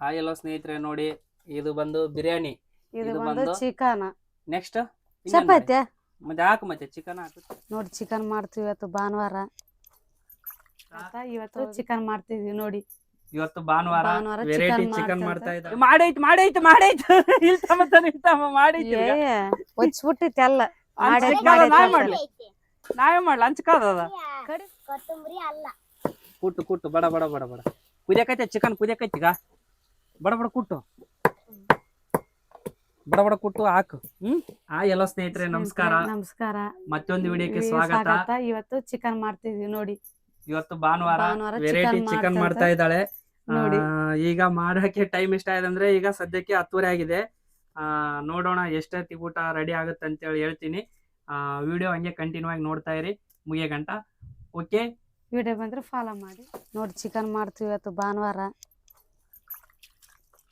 Hi ಎಲ್ಲೋ ಸ್ನೇಹಿತರೆ ನೋಡಿ ಇದು ಬಂದು ಬಿರಿಯಾನಿ ಇದು ಬಂದು ಚಿಕನ್ ನೆಕ್ಸ್ಟ್ ಚಪಾತಿ ಮತ್ತೆ ಹಾಕು ಮತ್ತೆ ಚಿಕನ್ ಹಾಕು ನೋಡಿ ಚಿಕನ್ ಮಾಡ್ತೀವಿ ಇವತ್ತು ಭಾನುವಾರ ಇವತ್ತು ಚಿಕನ್ ಮಾಡ್ತಿದ್ವಿ ನೋಡಿ ಇವತ್ತು ಭಾನುವಾರ ಭಾನುವಾರ ವೆರೈಟಿ chicken ಚಿಕನ್ ಮಾಡ್ತಾ ಮಾಡ್ತಾ ಇದ್ದಾರೆ ಮಾಡೈತು ಇಲ್ತಮ್ಮ ಮಾಡೈತಿ ಒಚ್ಚಿಬಿಟ್ಟಿತ್ತು ಎಲ್ಲ ನಾವೇ ಮಾಡ್ಲ ಹಂಚ್ಕಾದ ಕೊತ್ತಂಬರಿ ಅಲ್ಲ ಕುಟ್ಟು ಬಡ ಬಡ ಬಡ ಬಡ ಕುದಿಯಕೈತೆ ಚಿಕನ್ ಕುದಿಯಕೈತಿ ಈಗ ಬಡ ಬಡ ಕುಟ್ಟು ಬಡ ಬಡ ಕುಟ್ಟು ಹಾಕು ಎಲ್ಲ ಸ್ನೇಹಿತರೆ ನಮಸ್ಕಾರ ಮತ್ತೊಂದು ವಿಡಿಯೋಕ್ಕೆ ಸ್ವಾಗತ ಇವತ್ತು ಚಿಕನ್ ಮಾಡ್ತಿದ್ವಿ ನೋಡಿ ಇವತ್ತು ಭಾನುವಾರ ವೆರೈಟಿ ಚಿಕನ್ ಮಾಡ್ತಾ ಇದ್ದಾಳೆ ಈಗ ಮಾಡಕ್ಕೆ ಟೈಮ್ ಎಷ್ಟ ಆಗಿದೆ ಅಂದ್ರೆ ಈಗ ಸದ್ಯಕ್ಕೆ 10:30 ಆಗಿದೆ ನೋಡೋಣ ಎಷ್ಟೊತ್ತಿಗೆ ಊಟ ರೆಡಿ ಆಗುತ್ತೆ ಅಂತ ಹೇಳಿ ಹೇಳ್ತೀನಿ ವಿಡಿಯೋ ಹಂಗೆ ಕಂಟಿನ್ಯೂ ಆಗಿ ನೋಡ್ತಾ ಇರಿ ಮುಗಿಯ ಗಂಟ ಓಕೆ ವಿಡಿಯೋ ಬಂದ್ರೆ ಫಾಲೋ ಮಾಡಿ ನೋಡಿ ಚಿಕನ್ ಮಾಡ್ತೀವಿ ಇವತ್ತು ಭಾನುವಾರ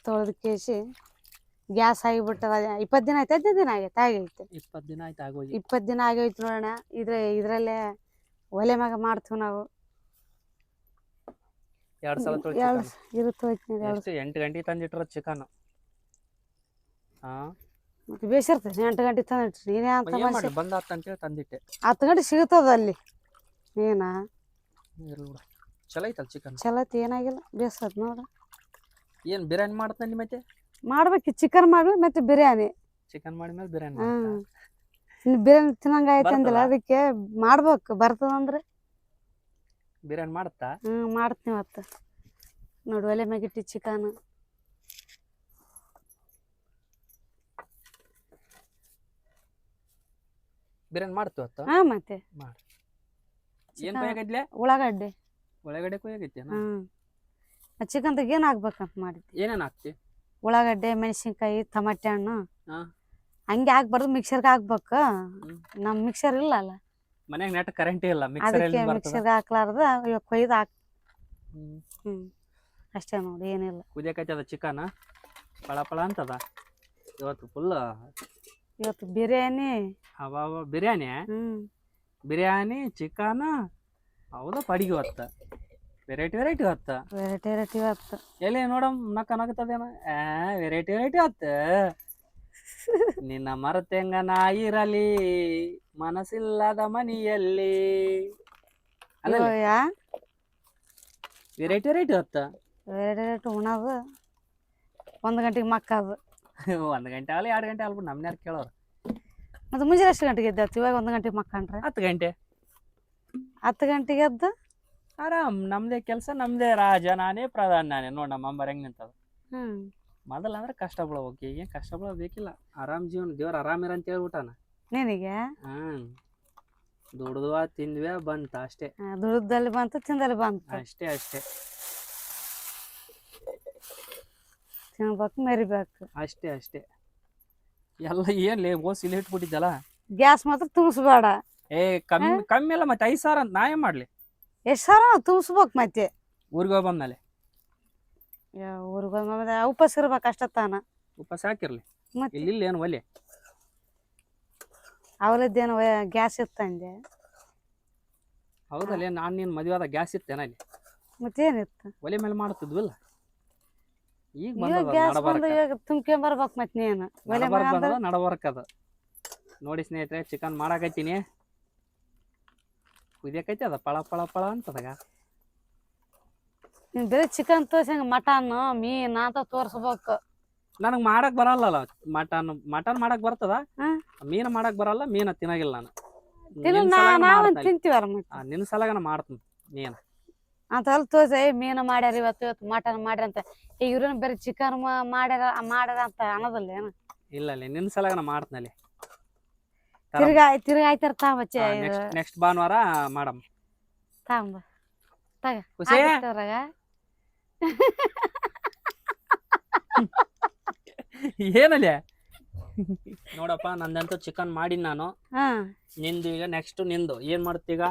ತೊಳೆದು ಕೇಸಿ ಗ್ಯಾಸ್ ಆಗಿಬಿಟ್ಟದ 20 ದಿನ ಆಯ್ತು 15 ದಿನ ಆಗೈತೆ 20 ದಿನ ಆಯ್ತು ಆಗೋಗಿ 20 ದಿನ ಆಗೈತೆ ನೋಡೋಣ ಇದ್ರಲ್ಲೇ ಒಲೆ ಮ್ಯಾಗ ಮಾಡ್ತೀವಿ ನಾವು 2 ಸಲ ಇರುತ್ತೆ 8 ಗಂಟೆ ತಂದಿಟ್ರ ಚಿಕನ್ ಮತ್ತೆ ಬೇಸಿರ್ತದೆ 8 ಗಂಟೆ ತಂದಿಟ್ರಿ ನೀನೇ ಅಂತ ಬಂದ ಅಂತೇಳಿ ತಂದಿಟ್ಟೆ 10 ಗಂಟೆ ಸಿಗುತ್ತದ ಅಲ್ಲಿ ಏನ ಚಲೋ ಐತಲ್ ಚಿಕನ್ ಚಲೋ ಐತಿ ಏನಾಗಿಲ್ಲ ಬೇಸದ ನೋಡ ಏನ್ ಬಿರಿಯಾನಿ ಮಾಡ್ತಾನೆ ಮತ್ತೆ ಮಾಡ್ಬೇಕು ಚಿಕನ್ ಮಾಡ್ಬೇಕು ಮತ್ತೆ ಬಿರಿಯಾನಿ ಚಿಕನ್ ಮಾಡಿದ್ಮೇಲೆ ಬಿರಿಯಾನಿ ಬಿರಿಯಾನಿ ತಿನ್ನಂಗ ಆಯ್ತಂದಿಲ್ಲ ಅದಕ್ಕೆ ಮಾಡ್ಬೇಕು ಬರ್ತದಂದ್ರೆ ಬಿರಿಯಾನಿ ಮಾಡುತ್ತಾ ಮಾಡ್ತೀನಿ ಇವತ್ತು ನೋಡಿ ಒಲೆ ಮ್ಯಾಗಿಟ್ಟಿ ಚಿಕನ್ ಬಿರಿಯಾನಿ ಮಾಡ್ತು ಮತ್ತೆ ಮಾಡಿ ಏನ್ ಕೊಯ್ಯಾಗದ್ಲೆ ಉಳ್ಳಾಗಡ್ಡೆ ಕೊಯ್ಯಾಗೈತಿ ಚಿಕನ್ದಾಗ ಏನ್ ಹಾಕ್ಬೇಕಂತ ಮಾಡಿದ್ದೆ ಏನೇನ್ ಹಾಕ್ತಿ ಉಳ್ಳಾಗಡ್ಡೆ ಮೆಣಸಿನ್ಕಾಯಿ ಟಮಾಟೆ ಹಣ್ಣು ಹಂಗೆ ಹಾಕ್ಬಾರ್ದು ಮಿಕ್ಸರ್ಗೆ ಹಾಕ್ಬೇಕು ನಮ್ ಮಿಕ್ಸರ್ ಇಲ್ಲ ಅಲ್ಲ ಮನ್ಯಾಗ ನೆಟ್ ಕರೆಂಟ್ ಇಲ್ಲ ಅದಕ್ಕೆ ಮಿಕ್ಸರ್ಗೆ ಹಾಕ್ಲಾರ್ದ ಇವಾಗ ಕೊಯ್ದು ಹಾಕ್ ಅಷ್ಟೇ ನೋಡಿ ಏನಿಲ್ಲ ಕುದಿಯಕೈತದ ಚಿಕನ್ ಪಳ ಅಂತದ ಇವತ್ತು ಬಿರಿಯಾನಿ ಬಿರಿಯಾನಿ ಚಿಕನ್ ಹೌದಾ ಪಡಿಗೆ ಹೊತ್ತ ವೆರೈಟಿ ಹೊತ್ತ ಎಲ್ಲಿ ನೋಡಮ್ ನಕ್ಕನಾಗತ್ತದೇನ ವೆರೈಟಿ ಹೊತ್ತ ನಿನ್ನ ಮರತೆಂಗ ನಾಯಿರಲಿ ಮನಸ್ಸಿಲ್ಲದ ಮನಿಯಲ್ಲಿ ವೆರೈಟಿ ಹೊತ್ತ ಉಣದು 1 ಗಂಟೆಗೆ ಮಕ್ಕದು 1 ಗಂಟೆ ಆಗಲಿ 2 ಗಂಟೆ ಆಗ್ಬಿಟ್ಟು ನಮ್ನ ಯಾರು ಕೇಳೋರು ಮತ್ತೆ ಮುಂಜಾನೆ ಎಷ್ಟು ಗಂಟೆಗೆ ಎದ್ದು ಇವಾಗ 1 ಗಂಟೆಗೆ ಮಕ್ಕಂಡ್ರೆ 10 ಗಂಟೆ 10 ಗಂಟೆಗೆ ಎದ್ದು ಆರಾಮ್ ನಮ್ದೇ ಕೆಲಸ ನಮ್ದೇ ರಾಜ ನಾನೇ ಪ್ರಧಾನ ನಾನೇ ನೋಡ್ ನಮ್ಮ ಅಂಬರ್ ಹೆಂಗ್ ನಿಂತದ ಮೊದಲ ಅಂದ್ರೆ ಕಷ್ಟ ಬೀಳಬೇಕು ಈಗ ಕಷ್ಟ ಬೀಳಬೇಕಿಲ್ಲ ಆರಾಮ್ ಜೀವನ ದೇವ್ರ ಆರಾಮಿರ ಅಂತ ಹೇಳ್ಬಿಟ್ಟಾನ ನಿನಗೆ ದುಡ್ದುವ ತಿಂದ್ವಿ ಬಂತ ಅಷ್ಟೇ ದುಡ್ದಲ್ಲಿ ಬಂತು ತಿಂದಲ್ಲಿ ಬಂತು ಅಷ್ಟೇ ತಿನ್ಬೇಕು ಮೆರಿಬೇಕು ಅಷ್ಟೇ ಎಲ್ಲ ಏನ್ಲೇ ಓಸ್ ಇಲ್ಲಿ ಇಟ್ಬಿಟ್ಟಿದ್ದಲ್ಲ ಗ್ಯಾಸ್ ಮಾತ್ರ ತುಂಬಿಸ್ಬೇಡ ಕಮ್ಮಿ ಅಲ್ಲ ಮತ್ತೆ 5,000 ಅಂತ ನಾ ಏನ್ ಮಾಡ್ಲಿ ಎಷ್ಟು ಸಾವಿರ ತುಂಬಿಸ್ಬೇಕು ಮತ್ತೆ ಊರಿಗೆ ಹೋಗಿ ಬಂದ್ಮೇಲೆ ಊರಿಗೆ ಬಂದ್ಮೇಲೆ ಉಪವಾಸ ಇರ್ಬೇಕು ಅಷ್ಟತ್ತಾನ ಉಪವಾಸ ಹಾಕಿರ್ಲಿ ಇಲ್ಲಿ ಏನು ಒಲೆ ಅವರದ್ದೇನು ಗ್ಯಾಸ್ ಇತ್ತಂದೆ ಹೌದಲ್ಲ ನಾನು ನೀನು ಮದುವೆ ಆದ ಗ್ಯಾಸ್ ಇತ್ತೇನ ಅಲ್ಲಿ ಮತ್ತೇನಿತ್ತು ಒಲೆ ಮೇಲೆ ಮಾಡ್ತಿದ್ವಲ್ಲ ಈಗ ಗ್ಯಾಸ್ ಬಂದು ತುಂಬ್ಕೊಂಬರ್ಬೇಕು ಮತ್ತೆ ನೀನು ನಡಬರ್ಕದ ನೋಡಿ ಸ್ನೇಹಿತರೆ ಚಿಕನ್ ಮಾಡಾಕೈತೀನಿ ಕುದಿಯಕೈತಿ ಅದ ಪಳ ಅಂತದಾಗ ನೀನ್ ಬರೀ ಚಿಕನ್ ತೋರ್ಸಂಗ ಮಟನ್ ಮೀನ್ ಅಂತ ತೋರ್ಸ್ಬೇಕು ನನಗ್ ಮಾಡಕ್ ಬರಲ್ಲ ಮಟನ್ ಮಾಡಕ್ ಬರ್ತದ ಮೀನ್ ಮಾಡಕ್ ಬರಲ್ಲ ಮೀನ ತಿನ್ನಾಗಿಲ್ಲ ನಾನು ತಿಂತೀವಲ್ಲ ನಿನ್ನ ಸಲಾಗ ಮಾಡ್ತೀನಿ ಮೀನ ಅಂತ ಅಲ್ಲಿ ತೋರ್ಸ ಮೀನು ಮಾಡ್ಯಾರ ಇವತ್ತು ಮಟನ್ ಮಾಡ್ಯಾರ ಅಂತ ಈಗ ಇವ್ರನ್ನ ಬರೀ ಚಿಕನ್ ಮಾಡ್ಯಾರ ಅಂತ ಅನ್ನೋದಲ್ಲ ಏನು ಇಲ್ಲ ನಿನ್ನ ಸಲಾಗ ಮಾಡ್ತೀನಿ ತಿರ್ಗಾ ಆಯ್ತಾರ ತಾಂಬಚ್ಚೆ ನೆಕ್ಸ್ಟ್ ಭಾನುವಾರ ಮಾಡಮ್ ತಾಂಬ ಏನಲ್ಲ ನೋಡಪ್ಪ ನಂದಂತೂ ಚಿಕನ್ ಮಾಡಿನಿ ನಾನು ನಿಂದು ಈಗ ನೆಕ್ಸ್ಟ್ ನಿಂದು ಏನ್ ಮಾಡ್ತೀಗ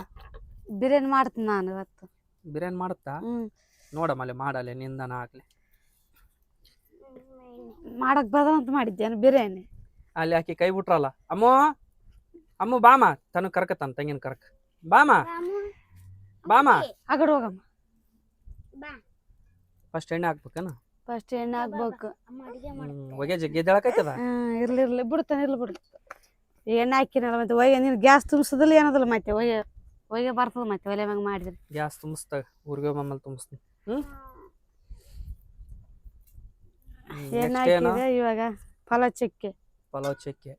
ಬಿರಿಯಾನಿ ಮಾಡ್ತೀನಿ ನಾನು ಇವತ್ತು ಬಿರಿಯಾನಿ ಮಾಡುತ್ತಾ ನೋಡಮ್ಮಲ್ಲಿ ಮಾಡಲ್ಲ ನಿಂದನ ಆಗ್ಲಿ ಮಾಡಕ್ ಬದ ಅಂತ ಮಾಡಿದ್ದೇನೆ ಬಿರಿಯಾನಿ ಅಲ್ಲಿ ಆಕಿ ಕೈ ಬಿಟ್ರಲ್ಲ ಅಮ್ಮ ಬಾಮ ತನಗ್ ಕರ್ಕತಾನ ತಂಗಿನ ಕರ್ಕ ಬಾಮ ಆಗಡ್ ಹೋಗಮ್ಮ ಫಸ್ಟ್ ಎಣ್ಣೆ ಹಾಕ್ಬೇಕನ ಫಸ್ಟ್ ಎಣ್ಣೆ ಹಾಕ್ಬೇಕು. ಅಮ್ಮ ಅಡಿಗೆ ಮಾಡ ಹೊಗೆ ಜಗ್ಗಿ ಎದ್ದೇಳಕೈತದ. ಇರ್ಲಿ ಬಿಡ್ತಾನೆ ಇರ್ಲಿ ಬಿಡು. ಎಣ್ಣೆ ಹಾಕಿನಲ್ಲ ಮತ್ತೆ ಒಯ್ಯ ನೀನು ಗ್ಯಾಸ್ ತುಂಬಿಸೋದಿಲ್ಲ ಏನದಿಲ್ಲ ಮತ್ತೆ ಒಯ್ಯ ಬರ್ತದ ಮತ್ತೆ ಒಲೆ ಮ್ಯಾಗ ಮಾಡಿದ್ರಿ. ಗ್ಯಾಸ್ ತುಂಬಿಸ್ತಾಗ ಊರಿಗೆ ಮಮ್ಮಲ್ಲಿ ತುಂಬಿಸ್ತೀನಿ. ಎಣ್ಣೆ ಹಾಕಿದೆ ಇವಾಗ ಪಲಾವ್ ಚಕ್ಕೆ. ಪಲಾವ್ ಚಕ್ಕೆ.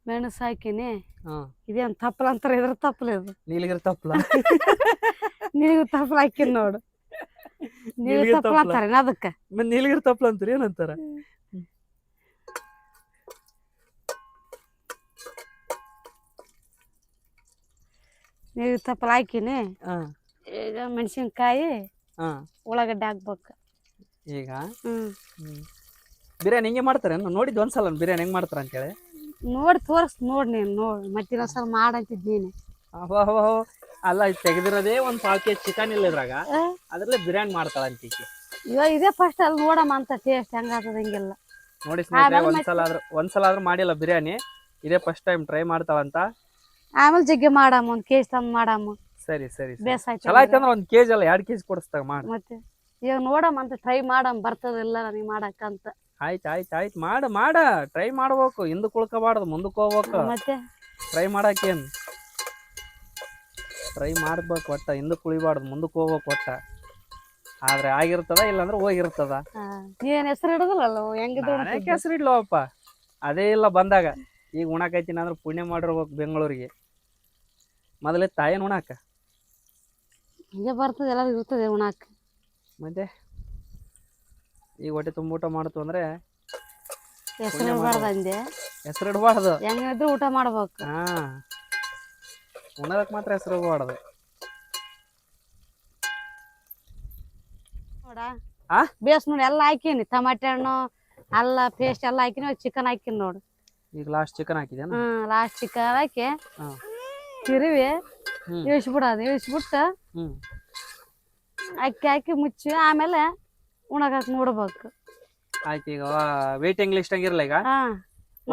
ಮೆಣಸು ಹಾಕಿನಿ. ಹಾ ಇದೇನು ತಪ್ಪಲ ಅಂತಾರೆ, ಇದ್ರ ತಪ್ಪಲ ಇದು. ನೀಲಗಿರಿ ತಪ್ಪಲ. ನೀಲಿಗಿರಿ ತಪ್ಪಲ ಹಾಕಿನಿ ನೋಡು. ನೀಲಿಗಿರಿ ತಪ್ಪಲ ಅಂತಾರೆ ಅದಕ್ಕೆ. ಮತ್ತೆ ನೀಲಗಿರಿ ತಪ್ಪಲ ಅಂತಾರೆ ಏನಂತಾರ? ನೀಲಿಗಿರಿ ತಪ್ಪಲ ಹಾಕಿನಿ. ಈಗ ಮೆಣಸಿನ್ಕಾಯಿ ಉಳ್ಳಾಗಡ್ಡೆ ಹಾಕ್ಬೇಕು ಈಗ. ಬಿರಿಯಾನಿ ಹಿಂಗೆ ಮಾಡ್ತಾರೆ ನೋಡಿದ್ ಒಂದ್ಸಲ ಬಿರಿಯಾನಿ ಹೆಂಗ್ ಮಾಡ್ತಾರ ಅಂತೇಳಿ ನೋಡಿ ತೋರ್ಸ್ ನೋಡ್ ನೀನ್ ನೋಡಿ ಮತ್ತೆ ಇನ್ನೊಂದ್ಸಲ ಮಾಡಂತಿದ್ ನೀನೆ. ಅಲ್ಲ ತೆಗೆದಿರೋದೇ ಒಂದ್ 1 kg ಚಿಕನ್ ಇಲ್ಲ ಇದ್ರಾಗ, ಅದ್ರಲ್ಲೇ ಬಿರಿಯಾನಿ ಮಾಡ್ತಾಳ ಅಂತೀಕಿ. ಇವಾಗ ಇದೇ ಫಸ್ಟ್ ಅಲ್ಲಿ ನೋಡಮ್ಮ ಅಂತ ಟೇಸ್ಟ್ ಹೆಂಗಾಗ್ತದ ಹೆಂಗಿಲ್ಲ ನೋಡಿ. ಒಂದ್ಸಲ ಆದ್ರೂ ಮಾಡಿಲ್ಲ ಬಿರಿಯಾನಿ, ಇದೇ ಫಸ್ಟ್ ಟೈಮ್ ಟ್ರೈ ಮಾಡ್ತಾಳಂತ. ಆಮೇಲೆ ಜಗ್ಗೆ ಮಾಡಮ್ಮ, 1 kg ತಂದ್ ಮಾಡಮ್ಮ. ಸರಿ ಬೇಸಾಯ್ತು ಚಲೋ ಆಯ್ತಂದ್ರ 1 kg ಅಲ್ಲ 2 kg ಕೊಡಿಸ್ತಾಗ ಮಾಡ. ಮತ್ತೆ ಈಗ ನೋಡಮ್ಮ ಅಂತ ಟ್ರೈ ಮಾಡಮ್ಮ, ಬರ್ತದಿಲ್ಲ ನನಗೆ ಮಾಡಕ್ಕಂತ. ಆಯ್ತು ಮಾಡ ಟ್ರೈ ಮಾಡ್ಬೇಕು. ಹಿಂದಕ್ಕೆ ಉಳ್ಕೋಬಾರ್ದು, ಮುಂದಕ್ಕೆ ಹೋಗ್ಬೇಕು. ಮತ್ತೆ ಟ್ರೈ ಮಾಡಕ್ಕೇನ್ ಟ್ರೈ ಮಾಡ್ಬೇಕು ಒಟ್ಟ, ಹಿಂದಕ್ಕೆ ಉಳಿಬಾರ್ದು, ಮುಂದಕ್ಕೆ ಹೋಗ್ಬೇಕು ಒಟ್ಟ. ಆದ್ರೆ ಆಗಿರ್ತದ ಇಲ್ಲಾಂದ್ರೆ ಹೋಗಿರ್ತದ. ಏನ್ ಹೆಸರು ಇಡೋದಿಲ್ಲ ಹೆಂಗಿದ್ರು ಹೆಸರು ಇಡ್ಲವಪ್ಪ, ಅದೇ ಇಲ್ಲ ಬಂದಾಗ. ಈಗ ಉಣಾಕೈತೀನಿ ಅಂದ್ರೆ ಪುಣ್ಯ ಮಾಡಿರ್ಬೇಕು ಬೆಂಗಳೂರಿಗೆ. ಮೊದಲೇ ತಾಯೇನು ಉಣಾಕ ಹಿಂಗೆ ಬರ್ತದೆ, ಎಲ್ಲರಿಗೂ ಇರ್ತದೆ ಉಣಾಕ. ಮತ್ತೆ ಈಗ ಹೊಟ್ಟೆ ತುಂಬ ಊಟ ಮಾಡ್ತು ಅಂದ್ರೆ ಹೆಸರು ಇಡಬಾರ್ದು ಅಂದೆ. ಹೆಸರು ಇಡಬಾರ್ದು, ಹೆಂಗಿದ್ರು ಊಟ ಮಾಡ್ಬೇಕು. ಉಣದಕ್ ಮಾತ್ರ ಹೆಸರು ಇಡಬಾರ್ದು. ನೋಡ ಬೇಸ್ ನೋಡಿ ಎಲ್ಲ ಹಾಕಿನಿ, ಟಮಾಟೆ ಹಣ್ಣು ಅಲ್ಲ ಪೇಸ್ಟ್ ಎಲ್ಲ ಹಾಕಿನಿ. ಚಿಕನ್ ಹಾಕಿನಿ ನೋಡು. ಈಗ ಲಾಸ್ಟ್ ಚಿಕನ್ ಹಾಕಿದೇನ? ಲಾಸ್ಟ್ ಚಿಕನ್ ಹಾಕಿ ತಿರುವಿ ಇಳಿಸ್ಬಿಡೋದು. ಇಳಿಸ್ಬಿಟ್ಟು ಅಕ್ಕಿ ಹಾಕಿ ಮುಚ್ಚಿ ಆಮೇಲೆ ಉಣಗಾಕ ನೋಡ್ಬೇಕು. ಆಯ್ತು. ಈಗ ವೇಟಿಂಗ್ ಲಿಸ್ಟ್ ಹಂಗಿರಲ್ಲ ಈಗ.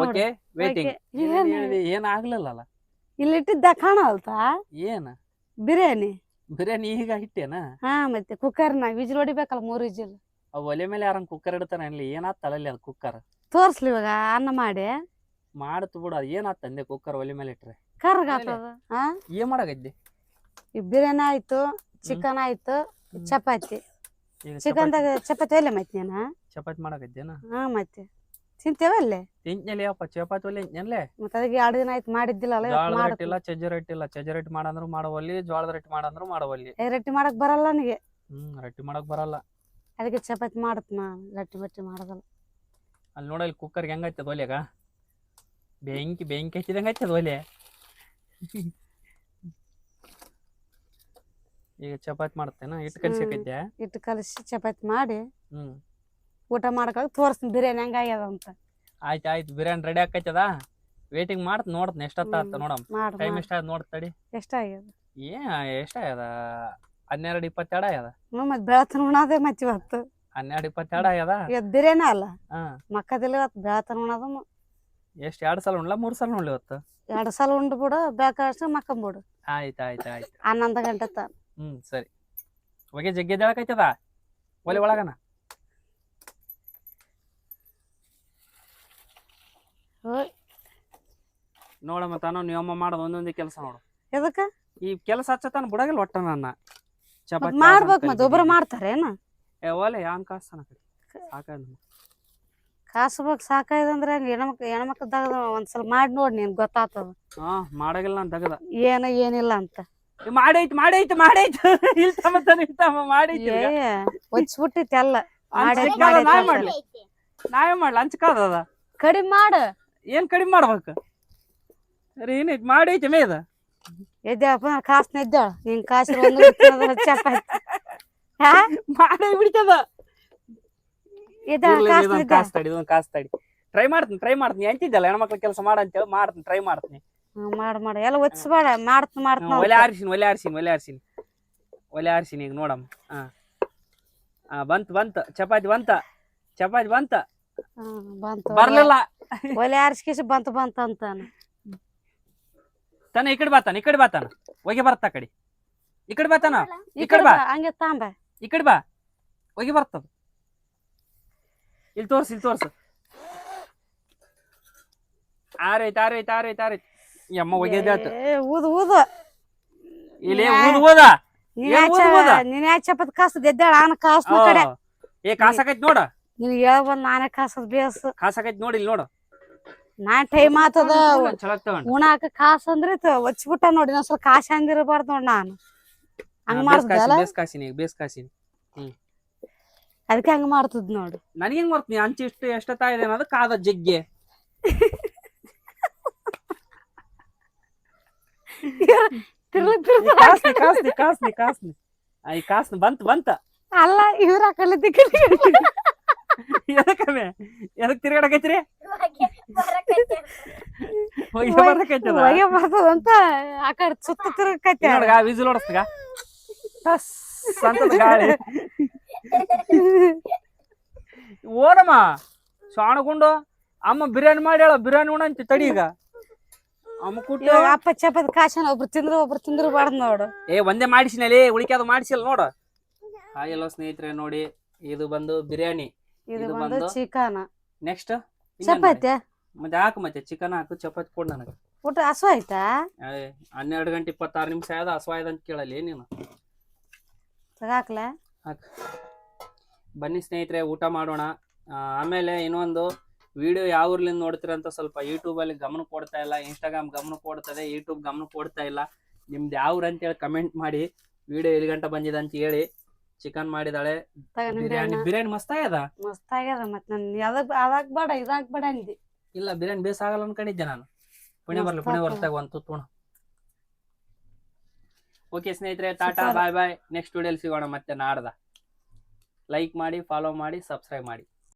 Okay waiting. ಏನ್ ಆಗ್ಲಿಲ್ಲ ಇಲ್ಲಿ ಇಟ್ಟಿದ್ದ ಕಾಣಲ್ತಾ? ಏನ ಬಿರಿಯಾನಿ ಈಗ ಇಟ್ಟೇನ? ಮತ್ತೆ ಕುಕ್ಕರ್ನಾಗ ವಿಜಿಲ್ ಹೊಡಿಬೇಕಲ್ಲ, 3 ವಿಜಿಲ್. ಒಲೆ ಮೇಲೆ ಯಾರಂಗ್ ಕುಕ್ಕರ್ ಇಡ್ತಾರ ಅಲ್ಲಿ? ಏನಾತ್ತಲ್ಲ ಅದು ಕುಕ್ಕರ್? ತೋರ್ಸ್ಲಿ ಇವಾಗ ಅನ್ನ ಮಾಡಿ ಮಾಡತ್ ಬಿಡ. ಏನಾತ ಅಂದೆ ಕುಕ್ಕರ್ ಒಲೆ ಮೇಲೆ ಇಟ್ರೆ? ಕರ್ಗಾತದ. ಏನ್ ಮಾಡಾಕೈತಿ? ಈ ಬಿರಿಯಾನಿ ಆಯ್ತು, ಚಿಕನ್ ಆಯ್ತು, ಚಪಾತಿ. ಚಿಕನ್ದಾಗ ಚಪಾತಿ ಒಲೆ ಮತ್ತೆ ನೀನ ಚಪಾತಿ ಮಾಡಾಕೈತೇನ? ಮತ್ತೆ ತಿಂತೇವ ಅಲ್ಲೇ? ತಿಂತೇಲಿ ಅಪ್ಪ ಚಪಾತಿ ಒಲೆ ಎಂಟ್ಲೆ. ಮತ್ತೆ ಅದಕ್ಕೆ 2 ದಿನ ಆಯ್ತು ಮಾಡಿದ್ದಿಲ್ಲ. ಜೋಳದ ರೊಟ್ಟಿ ಇಲ್ಲ, ಸಜ್ಜೆ ರೊಟ್ಟಿ ಇಲ್ಲ. ಸಜ್ಜೆ ರೊಟ್ಟಿ ಮಾಡಂದ್ರು ಮಾಡವಲ್ಲಿ, ಜೋಳದ ರೊಟ್ಟಿ ಮಾಡಂದ್ರು ಮಾಡವಲ್ಲಿ. ರೊಟ್ಟಿ ಮಾಡಕ್ ಬರಲ್ಲ ನನಗೆ. ರೊಟ್ಟಿ ಮಾಡಕ್ ಬರಲ್ಲ, ಅದಕ್ಕೆ ಚಪಾತಿ ಮಾಡತ್ ನಾ. ರೊಟ್ಟಿ ಮಾಡದಲ್ಲ. ಅಲ್ಲಿ ನೋಡಲ್ಲಿ ಕುಕ್ಕರ್ ಹೆಂಗೈತದ ಒಲೆಗ? ಬೆಂಕಿ ಹಚ್ಚಿದಂಗ ಐತದ ಒಲೆ. ಈಗ ಚಪಾತಿ ಮಾಡ್ತೇನ? ಹಿಟ್ಟು ಕಲಿಸಕೈತೆ? ಹಿಟ್ಟು ಕಲಸಿ ಚಪಾತಿ ಮಾಡಿ ಊಟ ಮಾಡಕ ತೋರಿಸ್ತೀನಿ ಬಿರಿಯಾನಿ ಹೆಂಗಾಗ್ಯದ ಅಂತ. ಆಯ್ತು ಬಿರಿಯಾನಿ ರೆಡಿ ಆಕೈತದ. ವೇಟಿಂಗ್ ಮಾಡ್ತ ನೋಡ್ತೀನಿ ಎಷ್ಟೊತ್ತ ನೋಡಮ್. ಟೈಮ್ ಎಷ್ಟ ಆಯ್ತು ನೋಡ್ತಡಿ. ಎಷ್ಟಾಗ್ಯದ? ಎಷ್ಟಾಗ್ಯದ? 12:22 ಆಗ್ಯದ. ಮತ್ತೆ ಬೆಳತನ ಉಣಾದೆ ಮತ್ತೆ ಇವತ್ತು. 12:22 ಆಗ್ಯದ. ಇವತ್ತು ಬಿರಿಯಾನಿ ಅಲ್ಲ, ಮಕ್ಕದಿಲ್ಲ ಇವತ್ತು. ಬೆಳತನ ಉಣೋದು ಎಷ್ಟು? 2 ಸಲ ಉಣ್ಲ 3 ಸಲ ಉಣ್ಲಿ ಇವತ್ತು? 2 ಸಲ ಉಂಡು ಬಿಡು, ಬೇಕಾದಷ್ಟು ಮಕ್ಕಂಬಿಡು. ಆಯ್ತು 11 ಗಂಟೆ ತ. ಸರಿ. ಹೊಗೆ ಜಗ್ಗಿ ಎದ್ದೇಳಕೈತದ ಒಲೆ ಒಳಗನ? ನೋಡಮ್ಮ ತಾನು ನೀವಮ್ಮ ಮಾಡೋದು ಒಂದೊಂದೇ ಕೆಲಸ ನೋಡು. ಎದಕ್ಕ ಈ ಕೆಲಸ ಹಚ್ಚತಾನ ಬಿಡಾಗಿಲ್ಲ ಒಟ್ಟ ನನ್ನ. ಚಪಾತಿ ಮಾಡ್ಬೇಕು ಮತ್ತೆ ಒಬ್ರು ಮಾಡ್ತಾರೇನ? ಒಲೆ ಯಾನ್ ಕಾಸ್ತಾನ ಸಾಕಾಯ್ತು. ಕಾಸ್ಬೇಕು ಸಾಕಾಯ್ದಂದ್ರೆ ಹೆಣ್ಮಕ್ಳದಾಗ ಒಂದ್ಸಲ ಮಾಡಿ ನೋಡಿ, ನೀನ್ ಗೊತ್ತಾಗ್ತದ. ಮಾಡಾಗಿಲ್ಲ ನಾನು ತಗದ ಏನಿಲ್ಲ ಅಂತ. ಮಾಡೈತಿ ಇಲ್ತಮ್ಮ ಮಾಡೈತಿ. ಒಚ್ಬಿಟ್ಟಿತ್ತು ಎಲ್ಲ. ನಾವೇ ಮಾಡ್ಲ ಹಂಚ್ಕಾದ ಕಡಿಮೆ ಮಾಡು. ಏನ್ ಕಡಿಮೆ ಮಾಡ್ಬೇಕು? ಸರಿ ಏನೈತಿ ಮಾಡೈತಿ ಮೇದ. ಎದ್ದೇಳಪ್ಪ ಕಾಸ್ನ ಎದ್ದೇಳ. ನಿನ್ ಕಾಸಿನ ಚಪಾತಿ ಮಾಡೇ ಬಿಡ್ತದ. ಕಾಸ್ ತಡಿ ಟ್ರೈ ಮಾಡ್ತೀನಿ ಅಂತಿದ್ದಲ್ಲ ಹೆಣ್ಮಕ್ಳ ಕೆಲಸ ಮಾಡ ಅಂತೇಳಿ ಮಾಡ್ತೀನಿ. ಟ್ರೈ ಮಾಡ್ತೀನಿ. ಮಾಡ ಎಲ್ಲ ಒಚ್ಬೇಡ. ಮಾಡ್ತೀನಿ. ಒಲೆ ಆರ್ಸಿನಿ ಈಗ ನೋಡಮ್ಮ. ಬಂತು ಚಪಾತಿ ಬಂತ ಬರ್ಲಿಲ್ಲ. ಒಲೆ ಆರಿಸ್ಕೇಸಿ ಬಂತು ಅಂತಾನ. ತಾನ ಈ ಕಡೆ ಬಾತಾನ ಹೋಗಿ ಬರ್ತಾ ಕಡೆ. ಈ ಕಡೆ ಬಾತಾನ ಈ ಈ ಕಡೆ ಕಡೆ ಬಾ ಬಾ, ಹಂಗೆ ತಾಂಬ. ಈ ಕಡೆ ಬಾ ಹೋಗಿ ಬರ್ತದ ಇಲ್ಲಿ ತೋರ್ಸು ಆರೈತ್ ಯಮ್ಮ ಒಗೆದಾತು ಊದು ಊದು. ಇಲ್ಲಿ ಊದ ನೀನ್ ಯಾ ಚಪತ್ ಕಾಸದ್ ಎದ್ದಾಳ ಆನ ಕಾಸ್ನ ಕಡೆ. ಏ ಕಾಸಾಕೈತ್ ನೋಡ ನೀನ್ ಹೇಳ್ ಬಂದ್ ನಾನೇ ಕಾಸದ್ ಬೇಸ್. ಕಾಸಾಕೈತ್ ನೋಡಿ ಇಲ್ಲಿ ನೋಡು ನಾನ್ ಟೈಮ್ ಆತದ ಚಲೋ ತಗೊಂಡ್ ಉಣಾಕ ಕಾಸ್ ಅಂದ್ರೆ ಒಚ್ಬಿಟ್ಟ ನೋಡಿ ಇನ್ನೊಂದ್ಸಲ ಕಾಸ ಹಂಗಿರ್ಬಾರ್ದು ನೋಡ್ ನಾನು ಹಂಗ ಮಾಡ್ತದಲ್ಲ. ಬೇಸ್ ಕಾಸಿನಿ ಅದಕ್ಕೆ ಹಂಗ ಮಾಡ್ತದ್ ನೋಡು. ನನಗೇನ್ ಮಾಡ್ತೀನಿ ಅಂಚಿ ಇಷ್ಟು ಎಷ್ಟೊತ್ತ ಇದೆ ಅನ್ನೋದು ಕಾದ ಜಗ್ಗೆ ಕಾಸ್ನಿ ಈ ಕಾಸ್ನ ಬಂತ ಅಲ್ಲ ಇವ್ರ ಕಲಿತಿ ಎದಕ್ ತಿರ್ಗಾಡಕೈತ್ರಿ ಹೋಗಿ ಬರಕೈತದ ಹೊಗೆ ಬರ್ತದಂತ ಆ ಕಡೆ ಸುತ್ತ ತಿರ್ಗಕೈತಿ. ನೋಡ್ಗ ವಿಸಿಲ್ ಹೊಡಸ್ತಗ ಸಂತದ ಗಾಳಿ ಓಡಮ್ಮ ಶಾಣಗುಂಡು ಅಮ್ಮ ಬಿರಿಯಾನಿ ಮಾಡ್ಯಾಳ ಬಿರಿಯಾನಿ ಉಣಂತಿ ತಡಿ ಈಗ ಅಮ್ಮ ಕುಟ್ಟು ಅಪ್ಪ ಚಪತ್ ಕಾಸನ ಒಬ್ರು ತಿಂದ್ರು ಬಾರ್ದು ನೋಡು. ಒಂದೇ ಮಾಡಿಸಿನಲ್ಲಿ ಉಳಿಕ್ಯಾದ ಮಾಡಿಸಿಲ್ಲ ನೋಡು. ಹಾಯೆಲ್ಲ ಸ್ನೇಹಿತರೆ ನೋಡಿ ಇದು ಬಂದು ಬಿರಿಯಾನಿ, ಇದು ಬಂದು ಚಿಕನ್. ನೆಕ್ಸ್ಟ್ ಚಪಾತಿ ಮತ್ತೆ ಹಾಕು ಮತ್ತೆ ಚಿಕನ್ ಹಾಕು ಚಪಾತಿ ಕೊಡ್ ನನಗ. ಊಟ ಹಸು ಆಯ್ತಾ? 12 ಗಂಟೆ 26 ನಿಮಿಷ ಆದ ಹಸುವಾಯ್ದ ಅಂತ ಕೇಳಲಿ ನೀನು. ಹಾಕ್ಲಾ ಬನ್ನಿ ಸ್ನೇಹಿತರೆ ಊಟ ಮಾಡೋಣ. ಆಮೇಲೆ ಇನ್ನೊಂದು ವಿಡಿಯೋ ಯಾವ ಊರ್ಲಿಂದ ನೋಡ್ತೀರ ಅಂತ ಸ್ವಲ್ಪ ಯೂಟ್ಯೂಬಲ್ಲಿ ಗಮನ ಕೊಡ್ತಾ ಇಲ್ಲ, ಇನ್ಸ್ಟಾಗ್ರಾಮ್ ಗಮನ ಕೊಡ್ತದೆ, ಯೂಟ್ಯೂಬ್ ಗಮನ ಕೊಡ್ತಾ ಇಲ್ಲ. ನಿಮ್ದು ಯಾವ ಊರು ಅಂತೇಳಿ ಕಮೆಂಟ್ ಮಾಡಿ. ವಿಡಿಯೋ ಎಲ್ಲಿ ಗಂಟೆ ಬಂದಿದೆ ಅಂತ ಹೇಳಿ. ಚಿಕನ್ ಮಾಡಿದಾಳೆ, ಬಿರಿಯಾನಿ ಮಸ್ತ್ ಆಗ್ಯದ. ಮಸ್ತ್ ಆಗ್ಯದ. ಮತ್ ನನ್ ಅದಾಕ್ ಬೇಡ ಇದಾಕ್ ಬೇಡ ಅಂದಿ. ಇಲ್ಲ ಬಿರಿಯಾನಿ ಬೇಸ್ ಆಗಲ್ಲ ಅನ್ಕೊಂಡಿದ್ದೆ ನಾನು. ಪುಣೆ ಬರ್ತಾಗ ಒಂದು ತುತ್ತು. ಓಕೆ ಸ್ನೇಹಿತರೆ ಟಾಟಾ ಬಾಯ್ ಬಾಯ್. ನೆಕ್ಸ್ಟ್ ವಿಡಿಯೋಲಿ ಸಿಗೋಣ ಮತ್ತೆ ನಾಡ್ದ. ಲೈಕ್ ಮಾಡಿ, ಫಾಲೋ ಮಾಡಿ, ಸಬ್ಸ್ಕ್ರೈಬ್ ಮಾಡಿ.